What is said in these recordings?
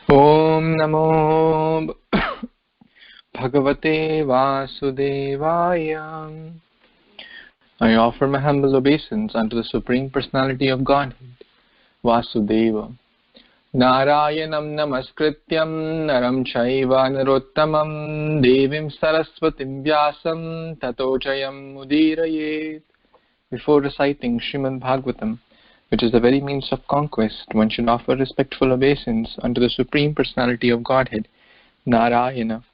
Om Namo Bhagavate Vasudevaya. I offer my humble obeisance unto the Supreme Personality of Godhead, Vasudeva. Narayanam namaskrityam naram chaiva narottamam devim saraswatim vyasam tato jayam mudirayet. Before reciting Srimad Bhagvatam, which is the very means of conquest, one should offer respectful obeisance unto the Supreme Personality of Godhead, Narayana,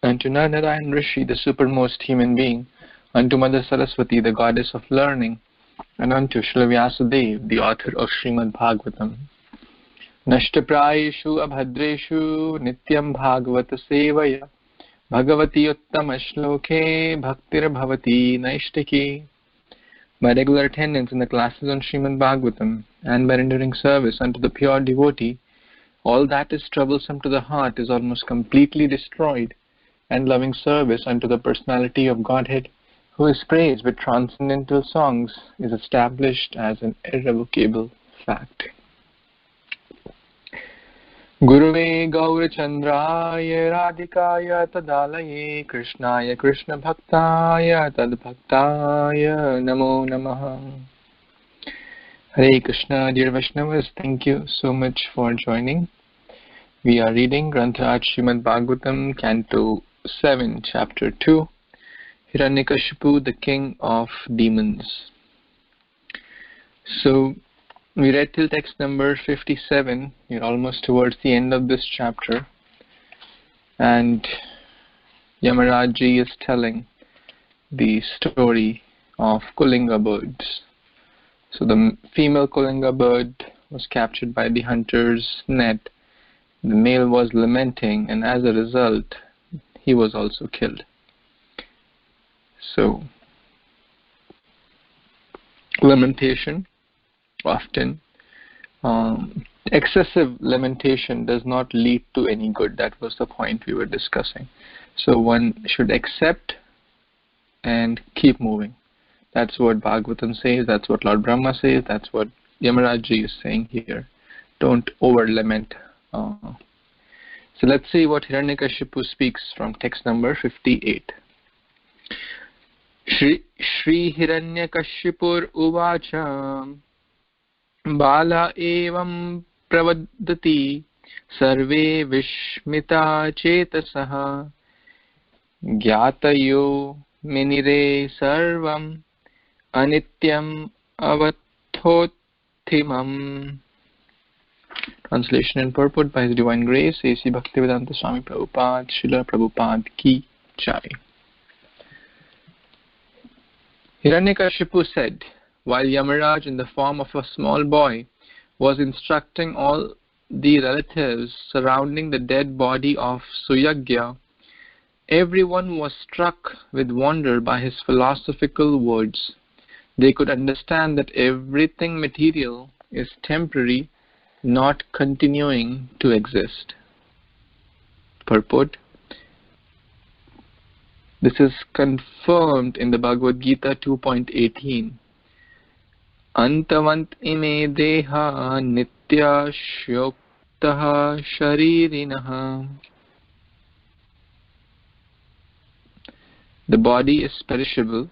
unto Narayan Rishi, the supermost human being, unto Mother Saraswati, the goddess of learning, and unto Srila Vyasadeva, the author of Srimad Bhagavatam. Nashtaprayeshu abhadreshu nityam bhagavata sevaya bhagavati uttama shloke bhaktir bhavati naishtaki. By regular attendance in the classes on Srimad Bhagavatam and by rendering service unto the pure devotee, all that is troublesome to the heart is almost completely destroyed, and loving service unto the Personality of Godhead, who is praised with transcendental songs, is established as an irrevocable fact. Guruve Gaurachandraya Radhikaya Tadalaye Krishnaya Krishna Bhaktaya Tadbhaktaya Namo Namaha. Hare Krishna, dear Vaishnavas, thank you so much for joining. We are reading Grantha Srimad Bhagavatam, Canto 7, Chapter 2, Hiranyakashipu, the King of Demons. So, we read till text number 57. We're almost towards the end of this chapter. And Yamaraj is telling the story of Kalinga birds. So the female Kalinga bird was captured by the hunter's net. The male was lamenting, and as a result, he was also killed. So, lamentation. Often, excessive lamentation does not lead to any good. That was the point we were discussing. So one should accept and keep moving. That's what Bhagavatam says, that's what Lord Brahma says, that's what Yamaraj is saying here. Don't over-lament. So let's see what Hiranyakashipu speaks from text number 58. Shri Hiranyakashipur Uvacha Bala evam pravadati sarve vishmita chetasaha gyatayo minire sarvam anityam avathothimam. Translation and purport by His Divine Grace, A.C. Bhaktivedanta Swami Prabhupada, Srila Prabhupada Ki Jai. Hiranyakashipu said, while Yamaraj, in the form of a small boy, was instructing all the relatives surrounding the dead body of Suyajna, everyone was struck with wonder by his philosophical words. They could understand that everything material is temporary, not continuing to exist. Purport. This is confirmed in the Bhagavad Gita 2.18. Antavant ime deha nitya shyoktaha sharirinaha. The body is perishable.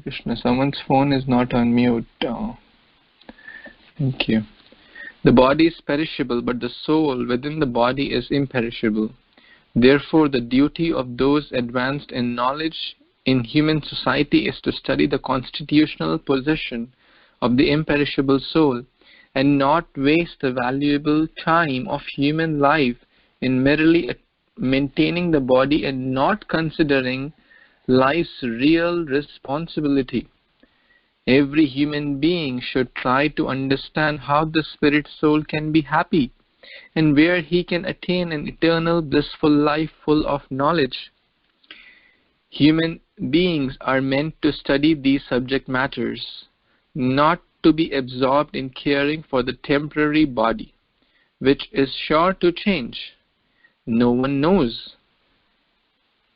Krishna, someone's phone is not on mute. Oh. Thank you. The body is perishable, but the soul within the body is imperishable. Therefore, the duty of those advanced in knowledge in human society is to study the constitutional position of the imperishable soul and not waste the valuable time of human life in merely maintaining the body and not considering life's real responsibility. Every human being should try to understand how the spirit soul can be happy and where he can attain an eternal blissful life full of knowledge. Human beings are meant to study these subject matters, not to be absorbed in caring for the temporary body, which is sure to change. No one knows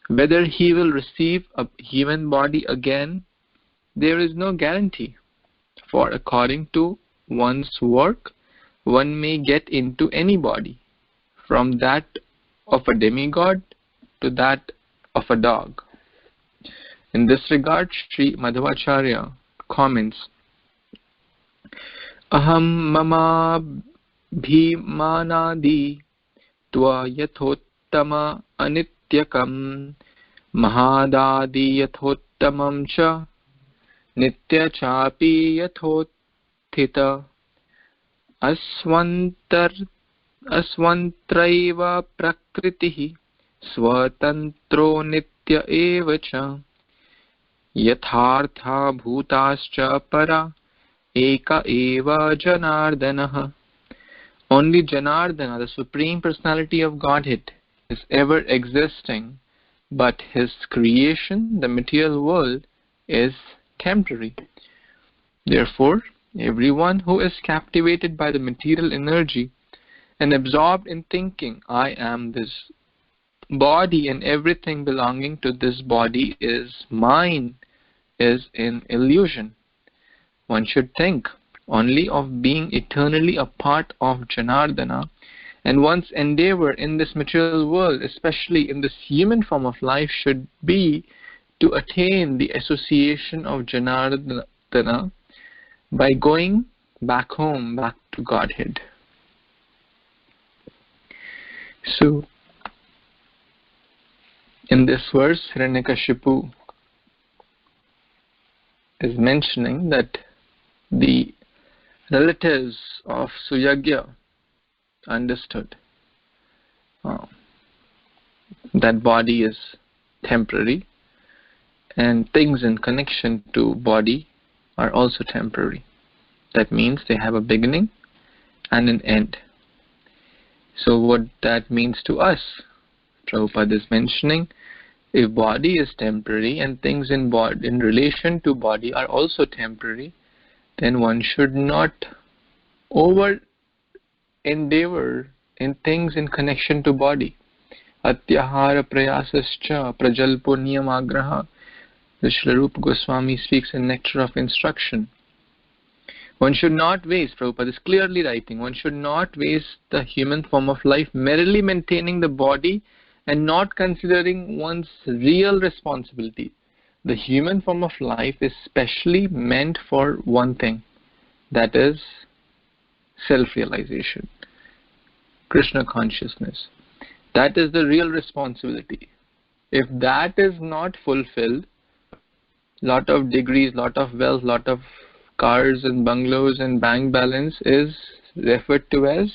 whether he will receive a human body again. There is no guarantee, for according to one's work, one may get into any body, from that of a demigod to that of a dog. In this regard, Sri Madhvacharya comments, Aham mama bhimanadi tva yathottama anityakam mahadadi yathottamam cha nitya chapi yathottita asvantraiva prakritihi swatantro nitya eva cha yathartha bhutascha para eka eva janardana. Only Janardana, the Supreme Personality of Godhead, is ever existing, but his creation, the material world, is temporary. Therefore, everyone who is captivated by the material energy and absorbed in thinking, I am this body and everything belonging to this body is mine, is in illusion. One should think only of being eternally a part of Janardana, and one's endeavor in this material world, especially in this human form of life, should be to attain the association of Janardana by going back home, back to Godhead. So, in this verse, Hiranyakashipu is mentioning that the relatives of Suyajna understood that body is temporary and things in connection to body are also temporary. That means they have a beginning and an end. So what that means to us, Prabhupada is mentioning, if body is temporary and things in relation to body are also temporary, then one should not over endeavor in things in connection to body. Atyahara prayasascha prajalpo niyamagraha. Srila Rupa Goswami speaks in Nectar of Instruction. One should not waste, Prabhupada is clearly writing, one should not waste the human form of life merely maintaining the body and not considering one's real responsibility. The human form of life is specially meant for one thing, that is self-realization, Krishna consciousness. That is the real responsibility. If that is not fulfilled, lot of degrees, lot of wealth, lot of cars and bungalows and bank balance is referred to as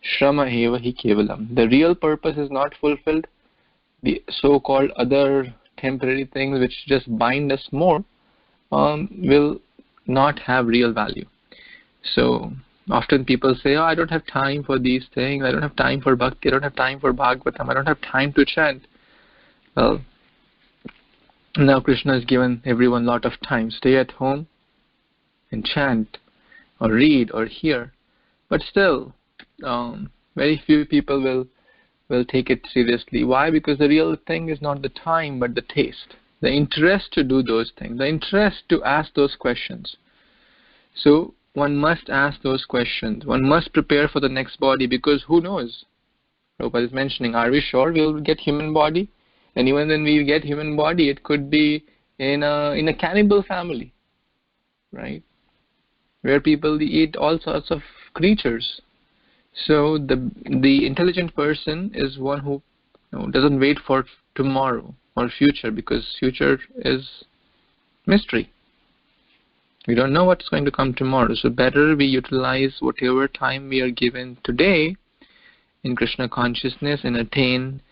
Shrama eva hi kevalam. The real purpose is not fulfilled. The so-called other temporary things which just bind us more will not have real value. So often people say, I don't have time for these things, I don't have time for bhakti, I don't have time for Bhagavatam, I don't have time to chant. Well, now Krishna has given everyone a lot of time. Stay at home and chant or read or hear. But still, very few people will take it seriously. Why? Because the real thing is not the time but the taste, the interest to do those things, the interest to ask those questions. So one must ask those questions. One must prepare for the next body, because who knows? Prabhupada is mentioning, are we sure we'll get human body? And even when we get human body, it could be in a cannibal family, right? Where people eat all sorts of creatures. So the intelligent person is one who doesn't wait for tomorrow or future, because future is mystery. We don't know what's going to come tomorrow. So better we utilize whatever time we are given today in Krishna consciousness and attain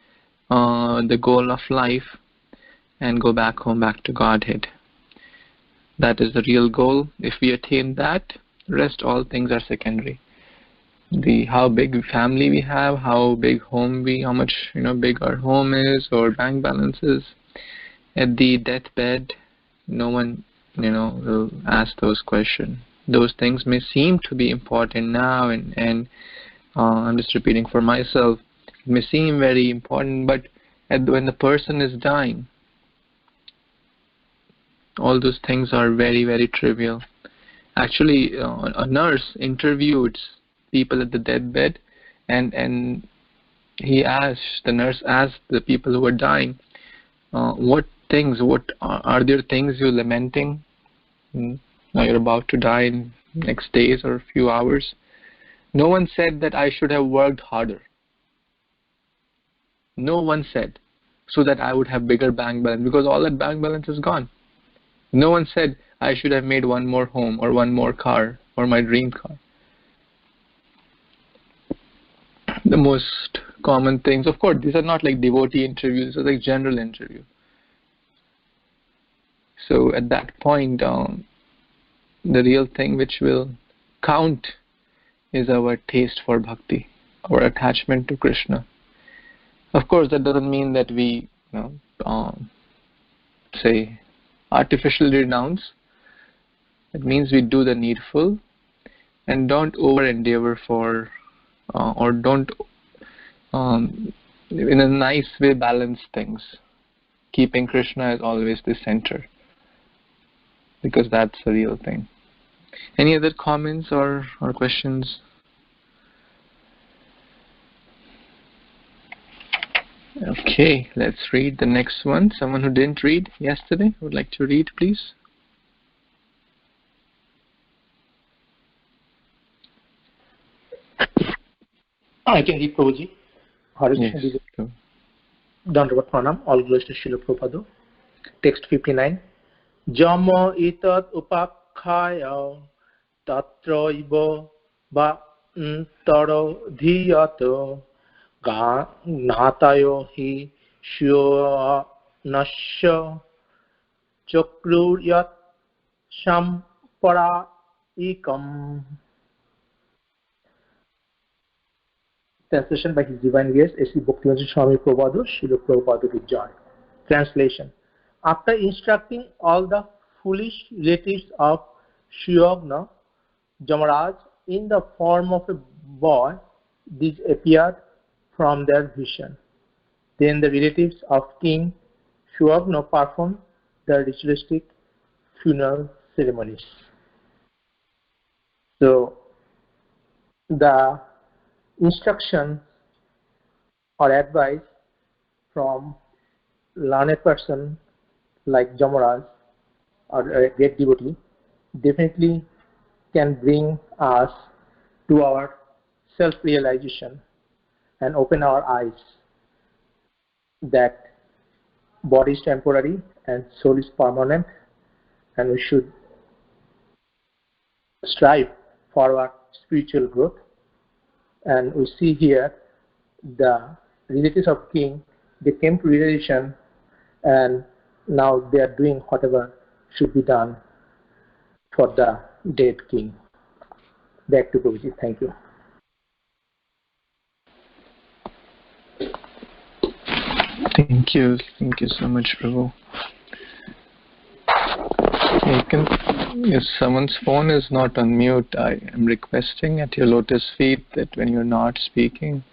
the goal of life and go back home, back to Godhead. That is the real goal. If we attain that, rest all things are secondary. How big family we have, how big home how much big our home is or bank balance is, at the deathbed, no one will ask those questions. Those things may seem to be important now, and I'm just repeating for myself. It may seem very important, but when the person is dying, all those things are very, very trivial. Actually, a nurse interviewed people at the deathbed, and the nurse asked the people who were dying, what are there things you're lamenting? Now you're about to die in next days or a few hours. No one said that I should have worked harder. No one said so that I would have bigger bank balance, because all that bank balance is gone. No one said I should have made one more home or one more car or my dream car. The most common things, of course, these are not like devotee interviews, these are like general interview. So at that point, the real thing which will count is our taste for bhakti, our attachment to Krishna. Of course, that doesn't mean that we, say, artificially renounce. It means we do the needful and don't over-endeavor for, or don't, in a nice way, balance things, keeping Krishna as always the center, because that's the real thing. Any other comments or questions? Okay, let's read the next one. Someone who didn't read yesterday would like to read, please. I can read, Prabhuji. Yes. Dandavat Pranam, all glories to Srila Prabhupada. Text 59. Jama itat upakhaya tatraiva va taro dhiyato gnatayo hi shyo nasya chakruyat sampara ikam. Translation by His Divine Grace, A.C. Bhaktivedanta Swami Prabhupada, Srila Prabhupada with joy. Translation. After instructing all the foolish relatives of Suyajna, Jamaraj, in the form of a boy, disappeared from their vision. Then the relatives of King Suyajna performed the ritualistic funeral ceremonies. So, the instruction or advice from learned person like Jamaraj or a great devotee definitely can bring us to our self-realization and open our eyes that body is temporary and soul is permanent, and we should strive for our spiritual growth. And we see here the relatives of king, they came to realization, and now they are doing whatever should be done for the dead king. Back to Prabhuji. Thank you. Thank you. Thank you so much, Prabhu. If someone's phone is not on mute, I am requesting at your lotus feet that when you're not speaking,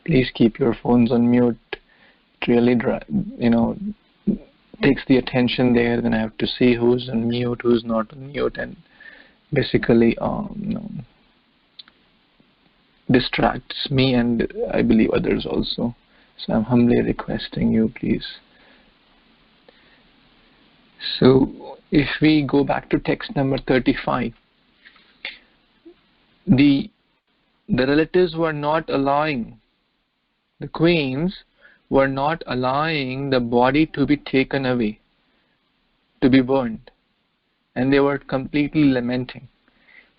please keep your phones on mute. It really, takes the attention there. Then I have to see who's on mute, who's not on mute, and basically distracts me and I believe others also. So I'm humbly requesting you, please. So if we go back to text number 35, the relatives were not allowing, the queens were not allowing the body to be taken away, to be burned, and they were completely lamenting.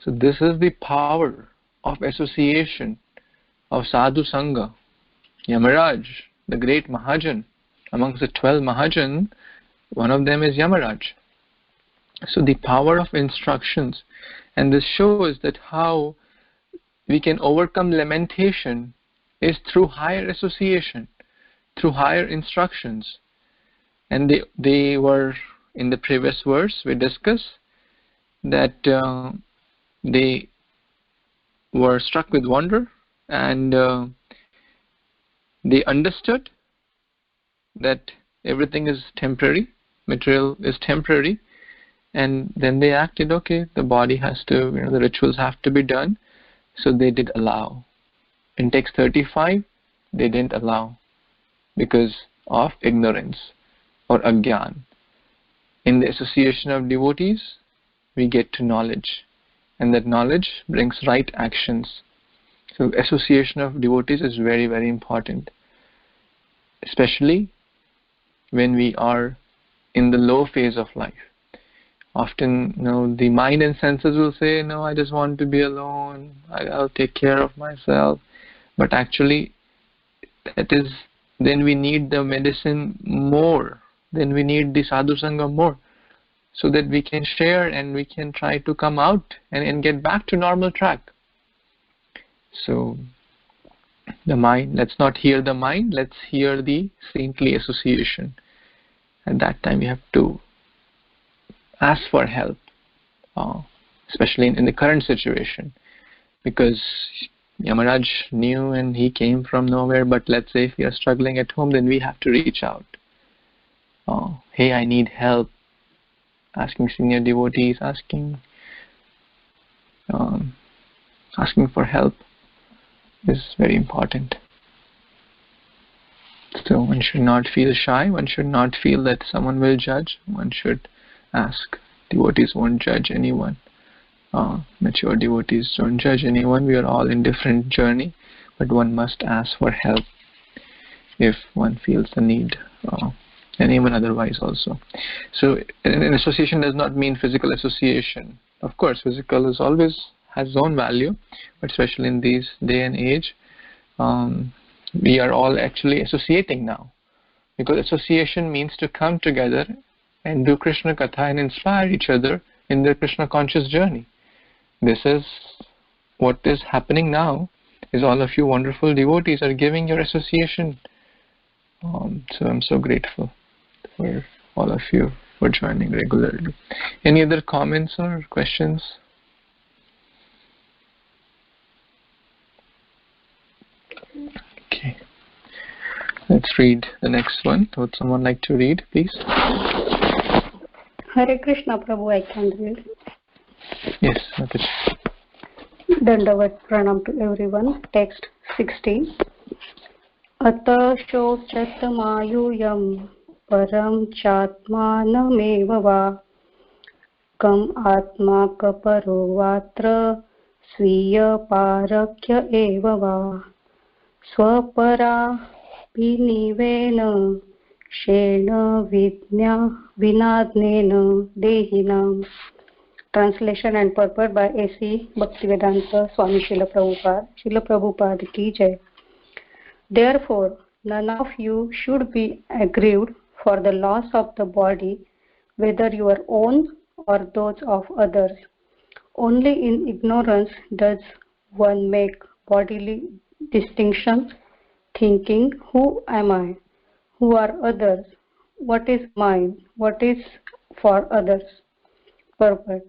So this is the power of association of Sadhu Sangha. Yamaraj, the great Mahajan, amongst the 12 Mahajan, one of them is Yamaraj. So the power of instructions, and this shows that how we can overcome lamentation is through higher association, through higher instructions. And they were, in the previous verse we discussed, that they were struck with wonder, and they understood that everything is temporary, material is temporary, and then they acted, okay, the body has to, the rituals have to be done, So they did allow. In text 35, they didn't allow because of ignorance or agyan. In the association of devotees, we get to knowledge, and that knowledge brings right actions. So association of devotees is very, very important, especially when we are in the low phase of life. Often, the mind and senses will say, no, I just want to be alone, I'll take care of myself. But actually, then we need the medicine more, then we need the sadhu sangha more, so that we can share and we can try to come out and get back to normal track. So the mind, let's not hear the mind, let's hear the saintly association. At that time we have to ask for help, especially in the current situation, because Yamaraj knew and he came from nowhere. But let's say if we are struggling at home, then we have to reach out. Hey, I need help. Asking senior devotees, asking for help is very important. So one should not feel shy. One should not feel that someone will judge. One should ask. Devotees won't judge anyone. Mature devotees don't judge anyone. We are all in different journey, but one must ask for help if one feels the need, and even otherwise also. So an association does not mean physical association. Of course, physical is always has its own value, but especially in this day and age, we are all actually associating now, because association means to come together and do Krishna Katha and inspire each other in their Krishna conscious journey. This is what is happening now, is all of you wonderful devotees are giving your association. So I'm so grateful for all of you for joining regularly. Any other comments or questions? Okay. Let's read the next one. Would someone like to read, please? Hare Krishna, Prabhu, I can read. Yes, Mataji. Dandavat pranam to everyone. Text 60. Ata shochat mayuyam param chatmanameva va kam atma kaparo vatra sviya parakya eva va swapara vinivena kshena vidnya vinadnena dehinam. Translation and purport by A.C. Bhaktivedanta Swami Srila Prabhupada. Srila Prabhupada ki jai. Therefore, none of you should be aggrieved for the loss of the body, whether your own or those of others. Only in ignorance does one make bodily distinctions, thinking, who am I? Who are others? What is mine? What is for others? Purport.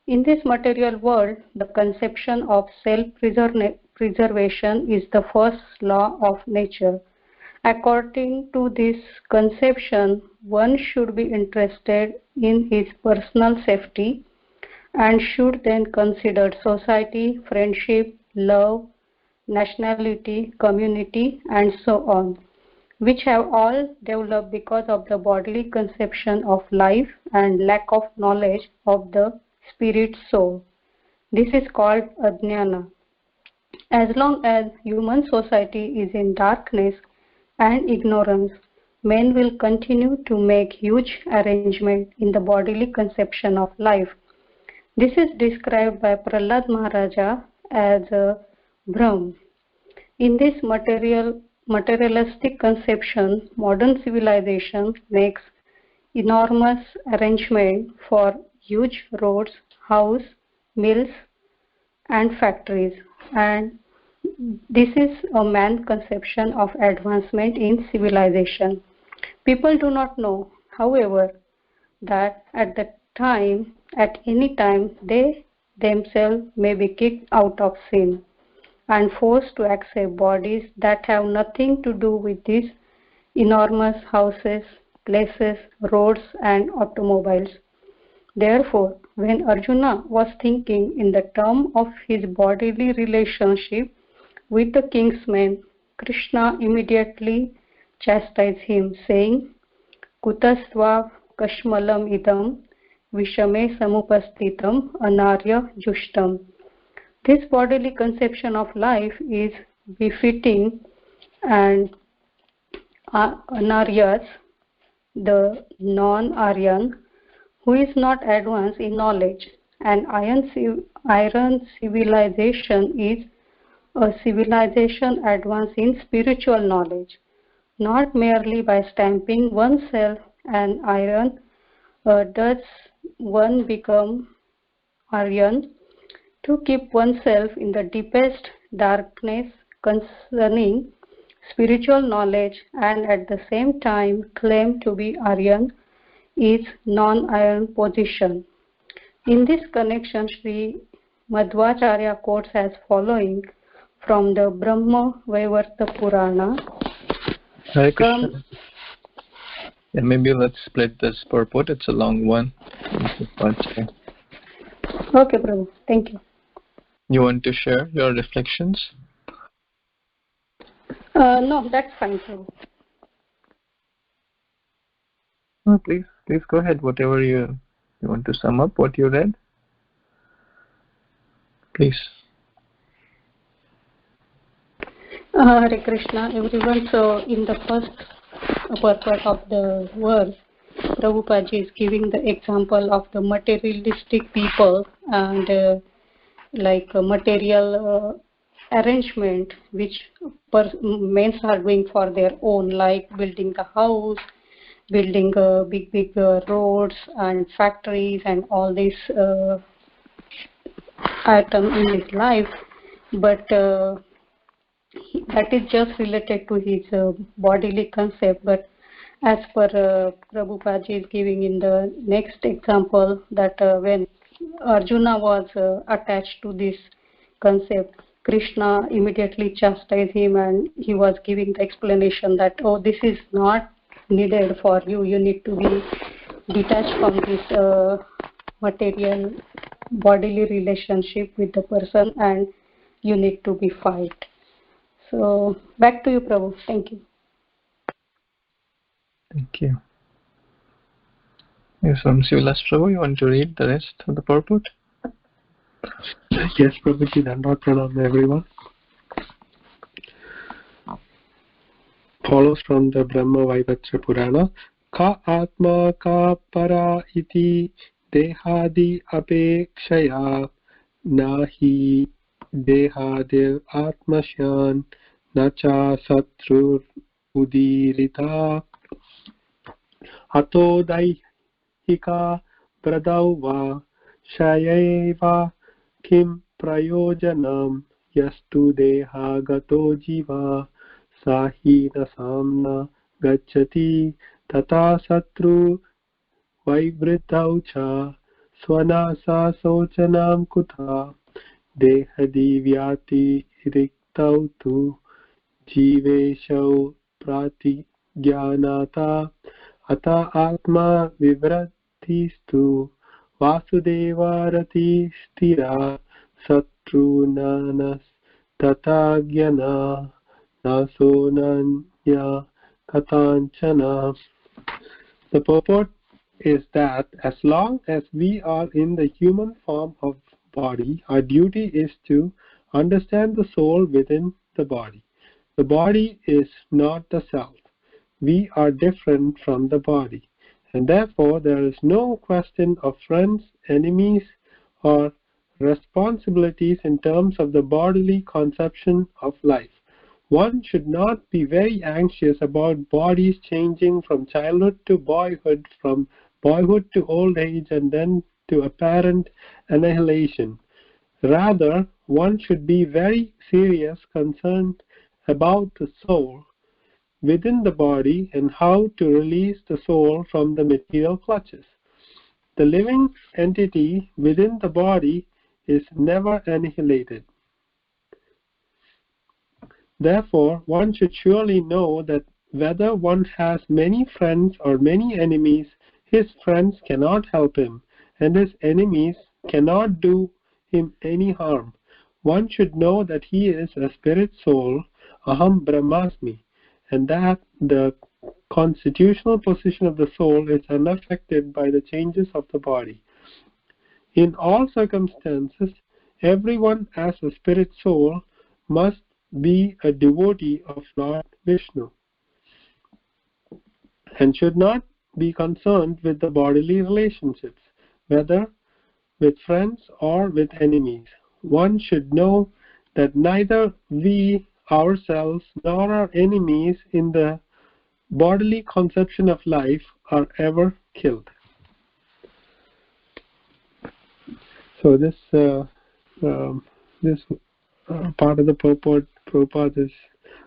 In this material world, the conception of self-preservation is the first law of nature. According to this conception, one should be interested in his personal safety and should then consider society, friendship, love, nationality, community, and so on, which have all developed because of the bodily conception of life and lack of knowledge of the spirit soul. This is called ajnana. As long as human society is in darkness and ignorance, men will continue to make huge arrangement in the bodily conception of life. This is described by Prahlad Maharaja as a Brahm. In this materialistic conception, modern civilization makes enormous arrangement for huge roads, houses, mills, and factories, and this is a man's conception of advancement in civilization. People do not know, however, that at any time, they themselves may be kicked out of sin and forced to accept bodies that have nothing to do with these enormous houses, places, roads, and automobiles. Therefore, when Arjuna was thinking in the term of his bodily relationship with the king's men, Krishna immediately chastised him, saying, Kutasva kashmalam idam vishame samupastitam anarya jushtam. This bodily conception of life is befitting and Anaryas, the non-Aryan, who is not advanced in knowledge, and iron civilization is a civilization advanced in spiritual knowledge, not merely by stamping oneself an iron does one become Aryan. To keep oneself in the deepest darkness concerning spiritual knowledge and at the same time claim to be Aryan is non-Aryan position. In this connection, Sri Madhvacharya quotes as following from the Brahma Vaivarta Purana. Hare Krishna. Yeah, maybe let's split this purport. It's a long one. Okay, Prabhu. Thank you. You want to share your reflections? No, that's fine, Prabhu. Oh, please go ahead. Whatever you want to sum up what you read, please. Hare Krishna, everyone. So, in the first purport of the verse, Prabhupada is giving the example of the materialistic people and like a material arrangement which men are doing for their own, like building the house, building big roads and factories and all these items in his life, but that is just related to his bodily concept. But as per Prabhupada is giving in the next example that when Arjuna was attached to this concept, Krishna immediately chastised him and he was giving the explanation that, oh, this is not needed for you. You need to be detached from this material bodily relationship with the person and you need to be fight. So back to you, Prabhu. Thank you. Thank you. Yes, Sivilas Prabhu, you want to read the rest of the purport? Yes, Prabhuji, Dandavad Pranam everyone. Follows from the Brahma Vaivarta Purana. Ka atma ka para iti dehadi apekshaya nahi dehadir atmasyan nacha satrur udirita ato daihika pradau va shayeva kim prayojanam yastu deha gato jiva sahina samna gacchati tata satru vaivritau cha swanasa sochanam kutha dehaδιvyati riktau tu jiveshau pratigyanata ata atma vivratistu vasudevarati stira satrunanas tatagyana nasonanya katanchana. The purport is that as long as we are in the human form of body, our duty is to understand the soul within the body. The body is not the self. We are different from the body, and therefore there is no question of friends, enemies, or responsibilities in terms of the bodily conception of life. One should not be very anxious about bodies changing from childhood to boyhood, from boyhood to old age, and then to apparent annihilation. Rather, one should be very serious, concerned about the soul within the body and how to release the soul from the material clutches. The living entity within the body is never annihilated. Therefore, one should surely know that whether one has many friends or many enemies, his friends cannot help him, and his enemies cannot do him any harm. One should know that he is a spirit soul, Aham Brahmasmi, and that the constitutional position of the soul is unaffected by the changes of the body. In all circumstances, everyone as a spirit soul must be a devotee of Lord Vishnu and should not be concerned with the bodily relationships, whether with friends or with enemies. One should know that neither we ourselves nor our enemies in the bodily conception of life are ever killed. So this part of the purport, Prabhupada is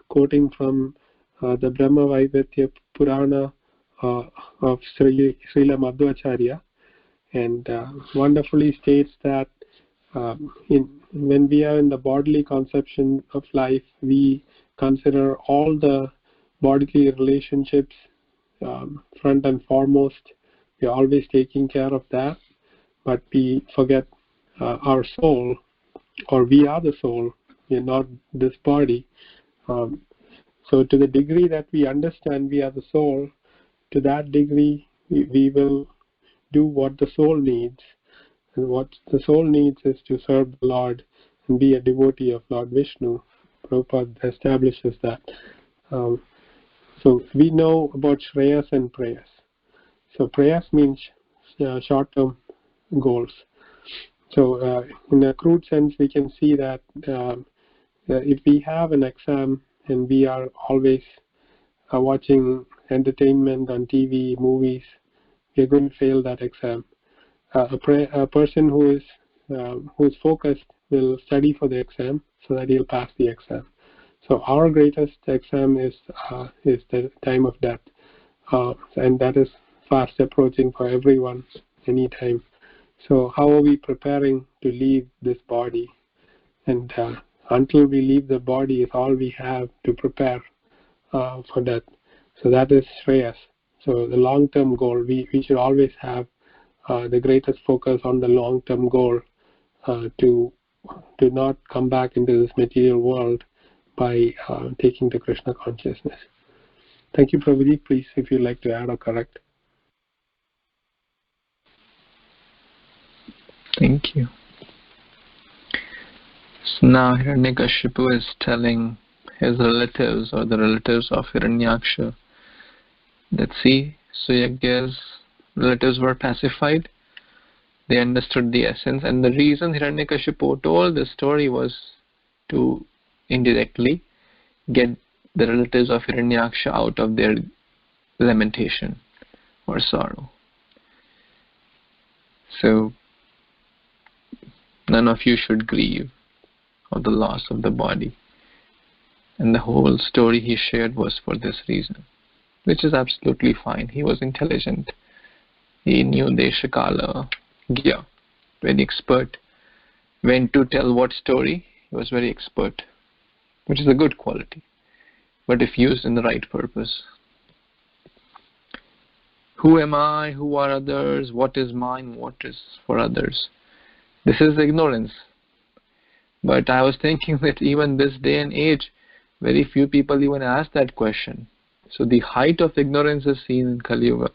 quoting from the Brahma Vaivatya Purana of Srila Madhvacharya, and wonderfully states that when we are in the bodily conception of life, we consider all the bodily relationships front and foremost. We are always taking care of that, but we forget our soul, or we are the soul, we are not this body. So to the degree that we understand we are the soul, to that degree we will do what the soul needs. And what the soul needs is to serve the Lord and be a devotee of Lord Vishnu. Prabhupada establishes that. So we know about Shreyas and Prayas. So Prayas means short-term goals. So in a crude sense, we can see that if we have an exam and we are always watching entertainment on TV, movies, we are going to fail that exam. A person who is focused will study for the exam so that he'll pass the exam. So our greatest exam is the time of death, and that is fast approaching for everyone, anytime. So how are we preparing to leave this body? And until we leave the body is all we have to prepare for death. So that is Shreyas. So the long-term goal, we should always have the greatest focus on the long-term goal to not come back into this material world by taking the Krishna consciousness. Thank you, Prabhuji. Please, if you'd like to add or correct. Thank you. So now Hiranyakashipu is telling his relatives, or the relatives of Hiranyaksha, that see, Suyajna's relatives were pacified. They understood the essence, and the reason Hiranyakashipu told this story was to indirectly get the relatives of Hiranyaksha out of their lamentation or sorrow. So none of you should grieve of the loss of the body. And the whole story he shared was for this reason, which is absolutely fine. He was intelligent. He knew Desha Kala, Gya, very expert. When to tell what story, he was very expert, which is a good quality, but if used in the right purpose. Who am I? Who are others? What is mine? What is for others? This is ignorance. But I was thinking that even this day and age, very few people even ask that question. So the height of ignorance is seen in Kaliyuga.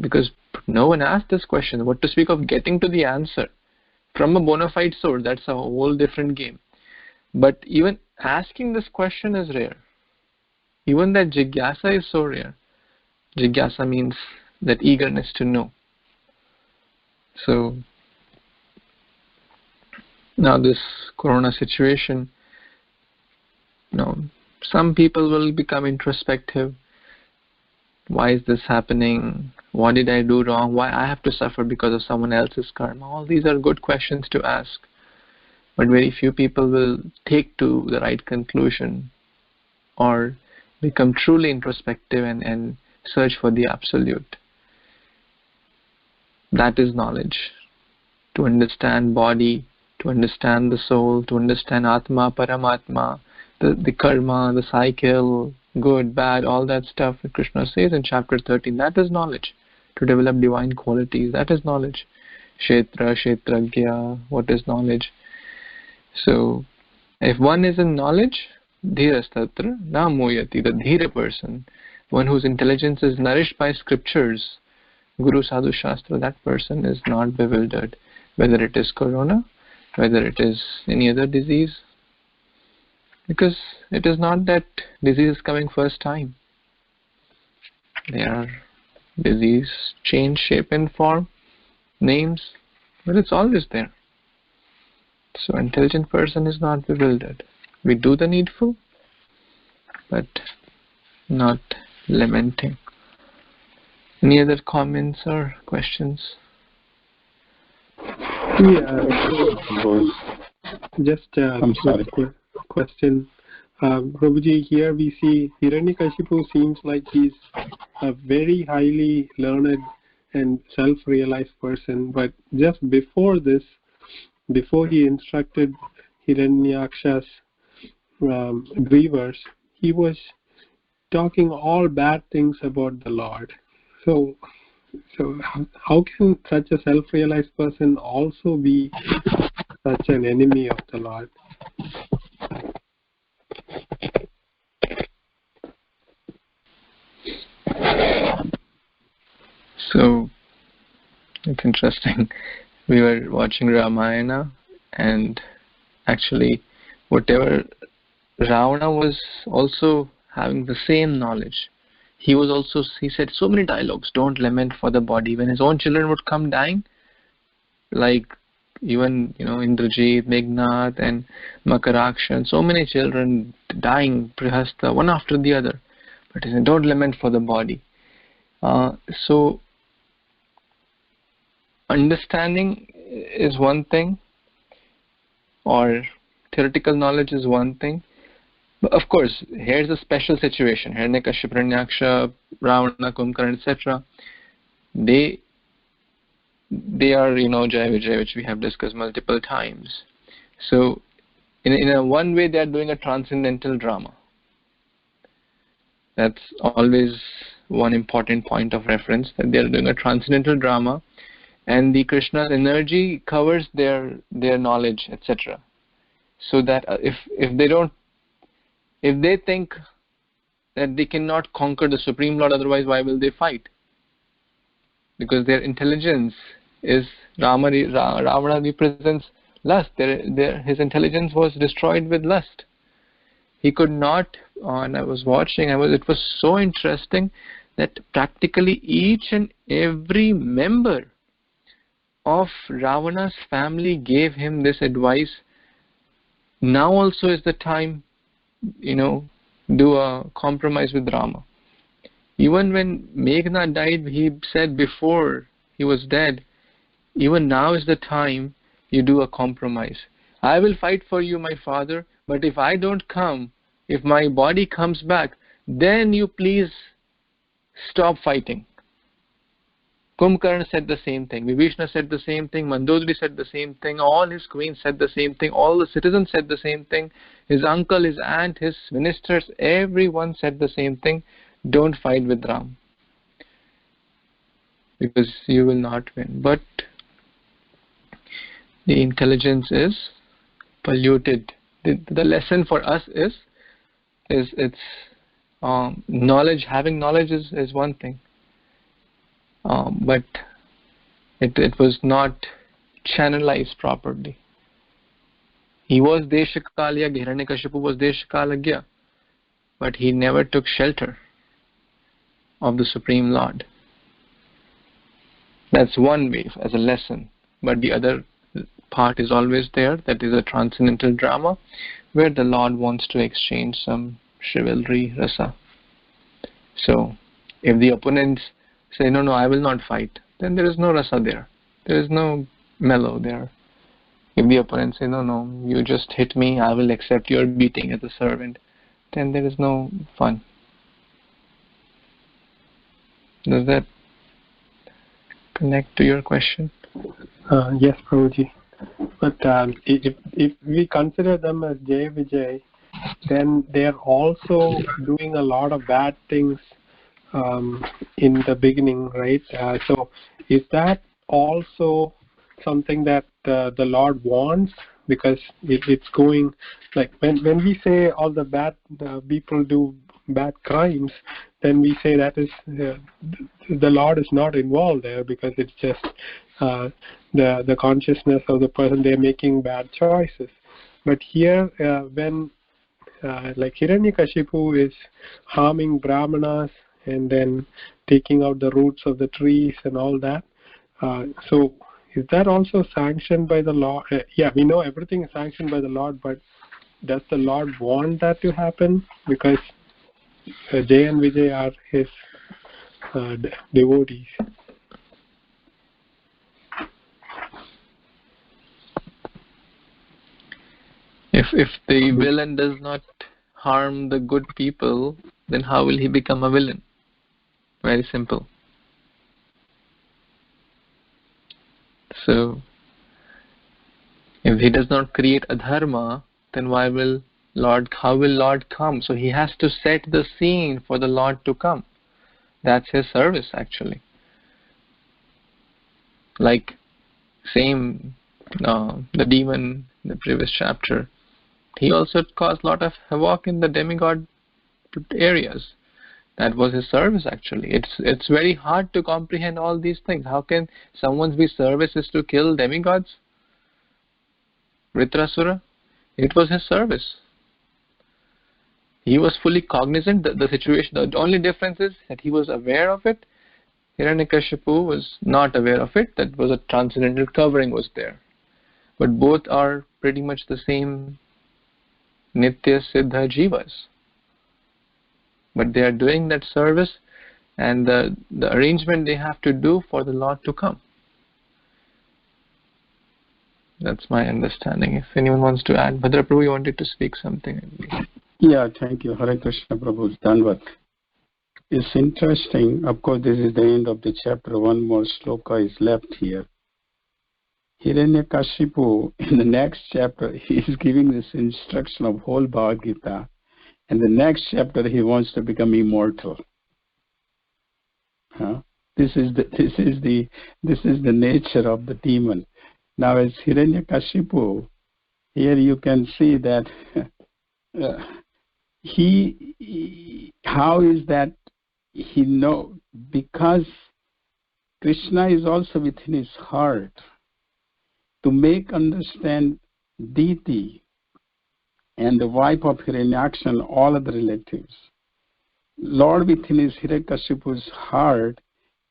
Because no one asked this question. What to speak of getting to the answer from a bona fide source? That's a whole different game. But even asking this question is rare. Even that jigyasa is so rare. Jigyasa means that eagerness to know. So now this corona situation, some people will become introspective. Why is this happening? What did I do wrong? Why I have to suffer because of someone else's karma? All these are good questions to ask. But very few people will take to the right conclusion or become truly introspective and search for the absolute. That is knowledge. To understand body, to understand the soul, to understand Atma, Paramatma, the karma, the cycle, good, bad, all that stuff that Krishna says in chapter 13, that is knowledge. to develop divine qualities. That is knowledge. Kshetra, Kshetragya, what is knowledge? So, if one is in knowledge, dhirastatra na moyati, the dhira person, one whose intelligence is nourished by scriptures, Guru Sadhu Shastra, that person is not bewildered, whether it is corona, whether it is any other disease, because it is not that disease is coming first time. There are disease, change shape and form, names, but it's always there. So intelligent person is not bewildered. We do the needful, but not lamenting. Any other comments or questions? Yeah, just a question. Prabhuji, here we see Hiranyakashipu seems like he's a very highly learned and self-realized person, but just before this, before he instructed Hiranyaksha's grivers, he was talking all bad things about the Lord. So how can such a self-realized person also be such an enemy of the Lord? So it's interesting. We were watching Ramayana, and actually whatever Ravana was also having the same knowledge. He said so many dialogues, don't lament for the body. When his own children would come dying, like even Indrajit, Meghnad and Makaraksha, and so many children dying, Prihasta, one after the other. But he said, don't lament for the body. So understanding is one thing, or theoretical knowledge is one thing. But of course, here's a special situation. Hiranyakashipu, Hiranyaksha, Ravana, Kumbhakarna, etc. They are, Jai Vijay, which we have discussed multiple times. So, in a one way, they are doing a transcendental drama. That's always one important point of reference, that they are doing a transcendental drama, and the Krishna's energy covers their knowledge, etc. So that if they think that they cannot conquer the Supreme Lord, otherwise why will they fight? Because their intelligence is, Ravana represents lust. His intelligence was destroyed with lust. He could not, and I was watching, it was so interesting that practically each and every member of Ravana's family gave him this advice. Now also is the time, do a compromise with Rama. Even when Meghna died, he said before he was dead, even now is the time you do a compromise. I will fight for you, my father, but if I don't come, if my body comes back, then you please stop fighting. Kumbhakarna said the same thing. Vibhishna said the same thing. Mandodari said the same thing. All his queens said the same thing. All the citizens said the same thing. His uncle, his aunt, his ministers, everyone said the same thing. Don't fight with Ram, because you will not win. But the intelligence is polluted. The lesson for us is it's knowledge. Having knowledge is one thing. But it was not channelized properly. He was Deshakalya, Hiranyakashipu was Deshakalagya, but he never took shelter of the Supreme Lord. That's one way as a lesson, but the other part is always there, that is a transcendental drama where the Lord wants to exchange some chivalry, rasa. So if the opponents say, no, I will not fight, then there is no rasa there. There is no mellow there. If the opponent say, no, you just hit me, I will accept your beating as a servant, then there is no fun. Does that connect to your question? Yes, Prabhuji. But if we consider them as Jai Vijay, then they are also doing a lot of bad things in the beginning, right? So is that also something that the Lord wants? Because it's going, like when we say all the bad people do bad crimes, then we say that is the Lord is not involved there, because it's just the consciousness of the person, they're making bad choices. But here, when like Hiranyakashipu is harming brahmanas and then taking out the roots of the trees and all that, so is that also sanctioned by the Lord? Yeah, we know everything is sanctioned by the Lord, but does the Lord want that to happen? Because Jay and Vijay are his devotees. If the villain does not harm the good people, then how will he become a villain? Very simple. So, if he does not create adharma, then how will Lord come? So he has to set the scene for the Lord to come. That's his service, actually. Like same the demon in the previous chapter, he also caused a lot of havoc in the demigod areas. That was his service, actually. It's very hard to comprehend all these things. How can someone's service is to kill demigods? Vrtrasura, it was his service. He was fully cognizant that the situation. The only difference is that he was aware of it. Hiranyakashipu was not aware of it. That was a transcendental covering was there. But both are pretty much the same Nitya Siddha Jivas. But they are doing that service and the arrangement they have to do for the Lord to come. That's my understanding. If anyone wants to add, Bhadra Prabhu, you wanted to speak something. Yeah, thank you. Hare Krishna Prabhu. Dhanvat. It's interesting. Of course, this is the end of the chapter. One more sloka is left here. Hiranyakashipu, in the next chapter, he is giving this instruction of whole Bhagavad Gita. And the next chapter, he wants to become immortal. This is the nature of the demon. Now, as Hiranyakashipu, here you can see that how is that he know, because Krishna is also within his heart to make understand Diti and the wife of Hiranyaksha and all other relatives. Lord within his Hiranyakashipu's heart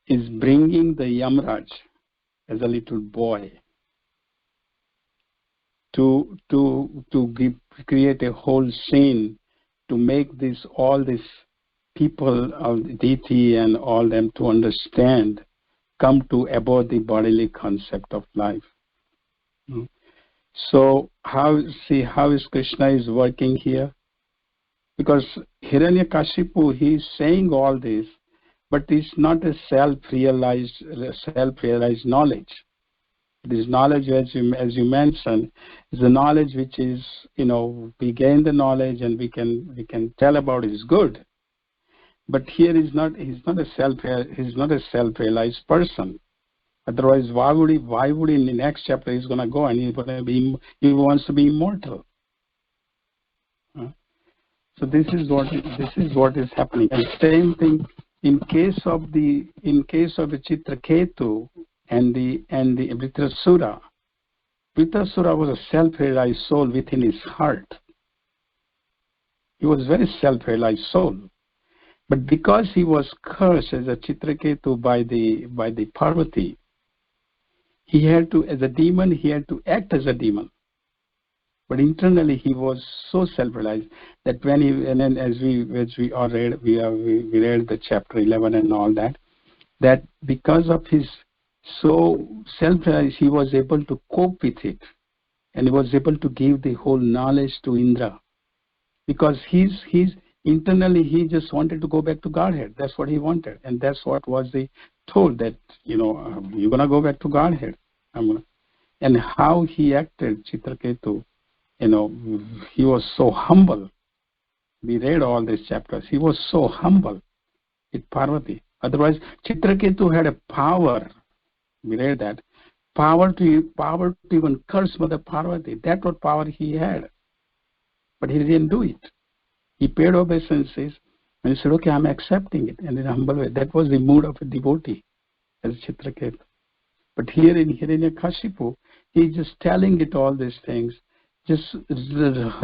is bringing the Yamraj as a little boy to create a whole scene to make all these people of Diti and all them to understand, come to above the bodily concept of life. So how is Krishna is working here? Because Hiranyakashipu, he is saying all this, but it's not a self-realized knowledge. This knowledge, as you mentioned, is a knowledge which is, we gain the knowledge and we can tell about it is good. But here he's not a self-realized person. Otherwise, why would he in the next chapter he's going to go and he wants to be immortal? So this is what is happening. And same thing in case of the Chitraketu and the Vrtrasura. Vrtrasura was a self-realized soul within his heart. He was a very self-realized soul. But because he was cursed as a Chitraketu by the Parvati, he had to, as a demon, he had to act as a demon. But internally, he was so self-realized that as we all read, we read the chapter 11 and all that because of his so self-realized, he was able to cope with it, and he was able to give the whole knowledge to Indra, because he's internally he just wanted to go back to Godhead. That's what he wanted, and that's what was told that you're gonna go back to Godhead. And how he acted, Chitraketu, he was so humble. We read all these chapters. He was so humble. with Parvati. Otherwise, Chitraketu had a power. We read that power to even curse Mother Parvati. That's what power he had, but he didn't do it. He paid obeisances and he said, "Okay, I'm accepting it," and in a humble way. That was the mood of a devotee, as Chitraketu. But here in Hiranyakashipu, he's just telling it all these things. Just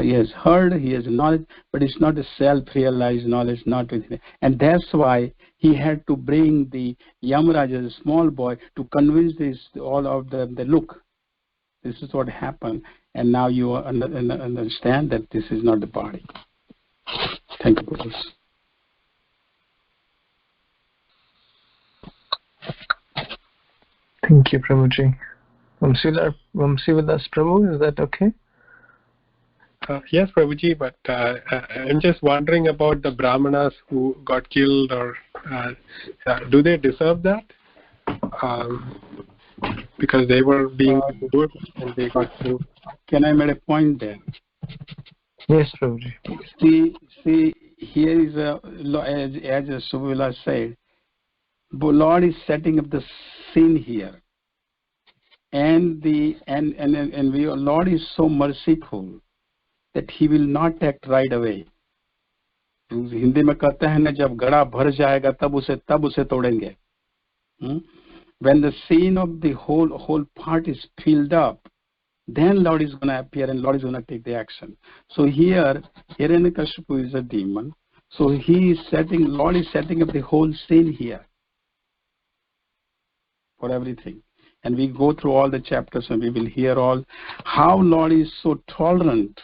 he has heard, he has knowledge, but it's not a self-realized knowledge, not with him. And that's why he had to bring the Yamaraj as a small boy to convince all of them that, look, this is what happened, and now you understand that this is not the body. Thank you, Gurus. Thank you, Prabhuji. Vamsi with us, Prabhu, is that okay? Yes, Prabhuji, but I'm just wondering about the Brahmanas who got killed, or do they deserve that? Because they were being good and they got killed. Can I make a point there? Yes, Prabhuji. See, here is as Subhila said, the Lord is setting up the scene here, and Lord is so merciful that he will not act right away. Hindi में कहते हैं ना, जब घड़ा भर जाएगा तब उसे तोड़ेंगे. When the scene of the whole part is filled up, then Lord is going to appear and Lord is going to take the action. So here Hiranyakashipu is a demon. So Lord is setting up the whole scene here for everything. And we go through all the chapters and we will hear all how Lord is so tolerant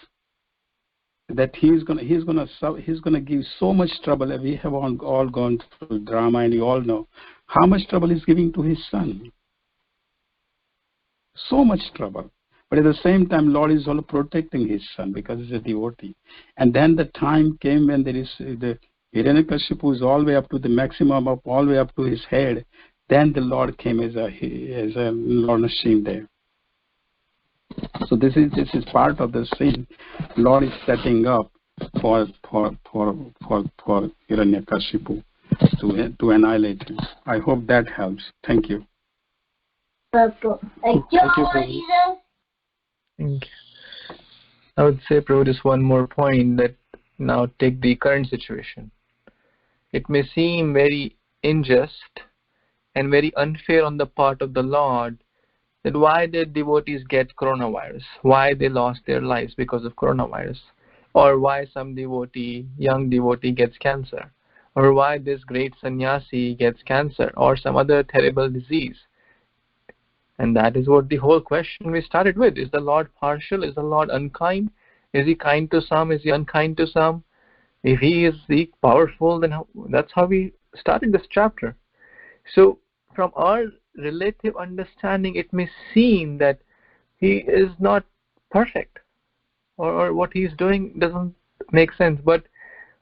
that he's gonna give so much trouble. We have all gone through drama, and you all know how much trouble he's giving to his son. So much trouble. But at the same time, Lord is also protecting his son because he's a devotee. And then the time came when there is the Hiranyakashipu is all the way up to the maximum of all the way up to his head. Then the Lord came as a Lord Narasimha there. So this is part of the scene Lord is setting up for Hiranyakashipu to annihilate him. I hope that helps. Thank you. Thank you, Prabhu. Thank you. I would say, Prabhu, just one more point, that now take the current situation. It may seem very unjust and very unfair on the part of the Lord that why did devotees get coronavirus, why they lost their lives because of coronavirus, or why some young devotee gets cancer, or why this great sannyasi gets cancer or some other terrible disease. And that is what the whole question we started with. Is the Lord partial? Is the Lord unkind? Is he kind to some? Is he unkind to some? If he is the powerful, then that's how we started this chapter. So from our relative understanding, it may seem that he is not perfect, or what he is doing doesn't make sense, but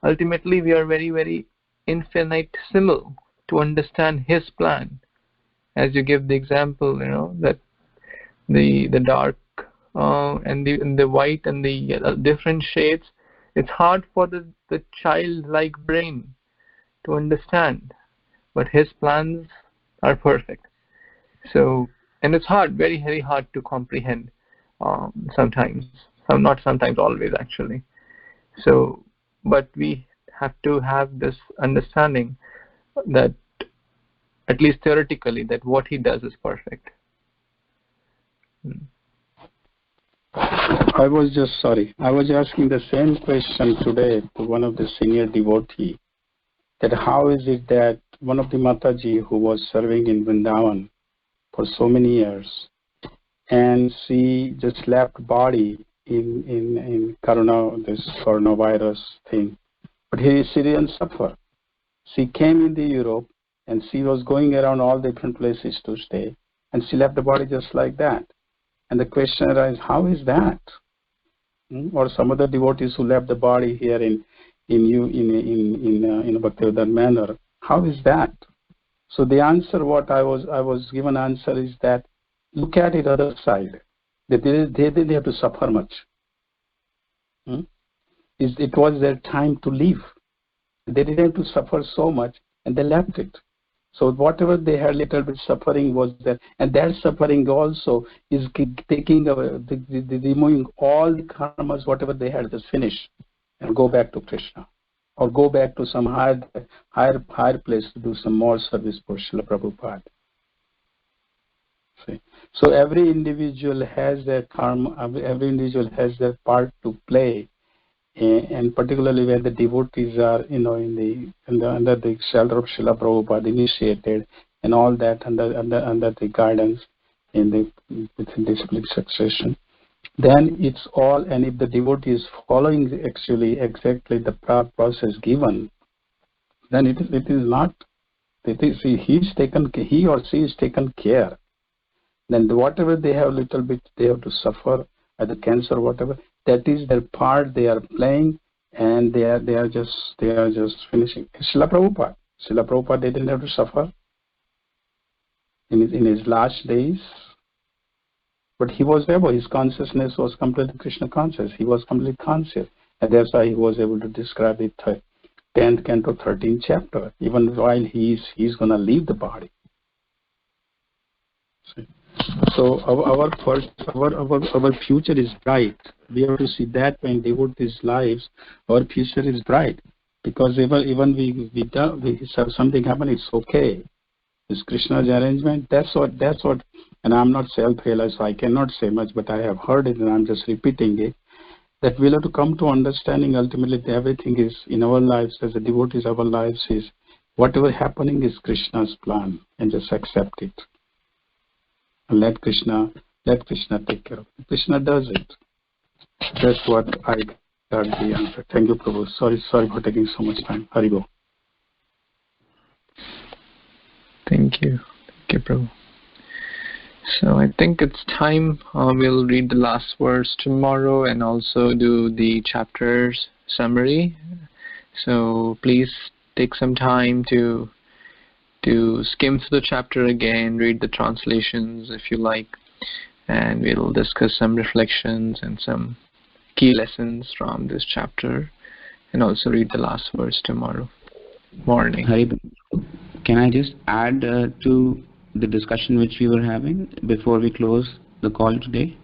ultimately we are very, very infinitesimal to understand his plan. As you give the example, that the dark and the white and the different shades, it's hard for the childlike brain to understand, but his plans are perfect. So, and it's hard, very, very hard to comprehend sometimes. Not sometimes, always actually. So, but we have to have this understanding that, at least theoretically, that what he does is perfect. I was asking the same question today to one of the senior devotees, that how is it that one of the Mataji who was serving in Vrindavan for so many years, and she just left body in this coronavirus thing, but she didn't suffer. She came in the Europe and she was going around all different places to stay, and she left the body just like that. And the question arises, how is that? Or some other devotees who left the body here in a Bhaktivedanta manner, how is that? So the answer, what I was given answer is that, look at it other side. They didn't have to suffer much. It was their time to live. They didn't have to suffer so much, and they left it. So whatever they had, little bit suffering was there, and that suffering also is taking away, removing all the karmas, whatever they had, just finish and go back to Krishna, or go back to some higher place to do some more service for Srila Prabhupada. See? So every individual has their karma, every individual has their part to play, and particularly when the devotees are, under the shelter of Srila Prabhupada, initiated, and all that under the guidance within disciplined succession, then it's all. And if the devotee is following actually exactly the process given, then it is not. He or she is taken care. Then whatever they have, little bit they have to suffer, either cancer or whatever, that is their part they are playing, and they are just finishing. Srila Prabhupada they didn't have to suffer in his last days, but he was able. His consciousness was completely Krishna conscious. He was completely conscious, and that's why he was able to describe it 10th canto 13th chapter, even while he's going to leave the body. See? So our future is bright. We have to see that when devotees' lives, our future is bright, because even we have something happen, it's okay. It's Krishna's arrangement. That's what. And I'm not self-realized, so I cannot say much, but I have heard it, and I'm just repeating it. That we'll have to come to understanding ultimately that everything is in our lives as a devotees. Our lives is whatever happening is Krishna's plan, and just accept it. And let Krishna take care of it. Krishna does it. That's what I got the answer. Thank you, Prabhu. Sorry for taking so much time. Haribo. Thank you, Prabhu. So I think it's time. We'll read the last verse tomorrow and also do the chapters summary. So please take some time to skim through the chapter again, read the translations if you like, and we'll discuss some reflections and some key lessons from this chapter, and also read the last verse tomorrow morning. Haribo, can I just add to the discussion which we were having before we close the call today?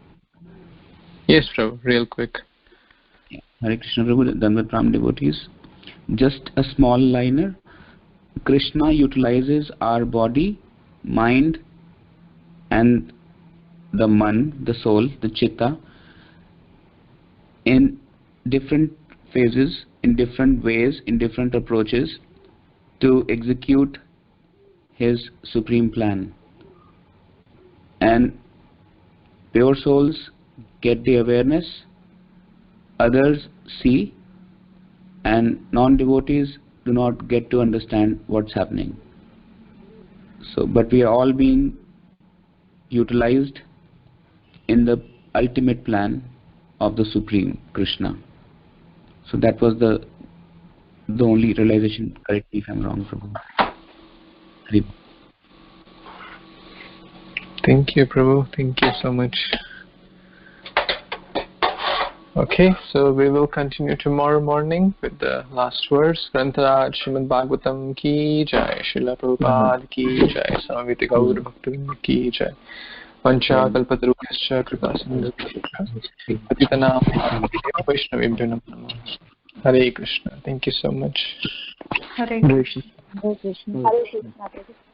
Yes, Prabhu, real quick. Hare Krishna Prabhu, Dhanvat Pram devotees. Just a small liner. Krishna utilizes our body, mind, and the man, the soul, the chitta, in different phases, in different ways, in different approaches to execute his supreme plan. And pure souls get the awareness, others see, and non-devotees do not get to understand what's happening. So, but we are all being utilized in the ultimate plan of the Supreme Krishna. So that was the only realization. Correct me if I'm wrong, Prabhu. Thank you, Prabhu. Thank you so much. Okay, so we will continue tomorrow morning with the last verse. Grantaraj Srimad Bhagvatam ki jai, Srila Prabhupada ki jai, Samaviti Gaur Bhaktivinoda ki jai. Vancha kalpatarubhyascha kripa sindhubhyascha patitanam vaishnavibhyo namo. Hare Krishna. Thank you so much. Hare Krishna. Hare Krishna. Hare Krishna.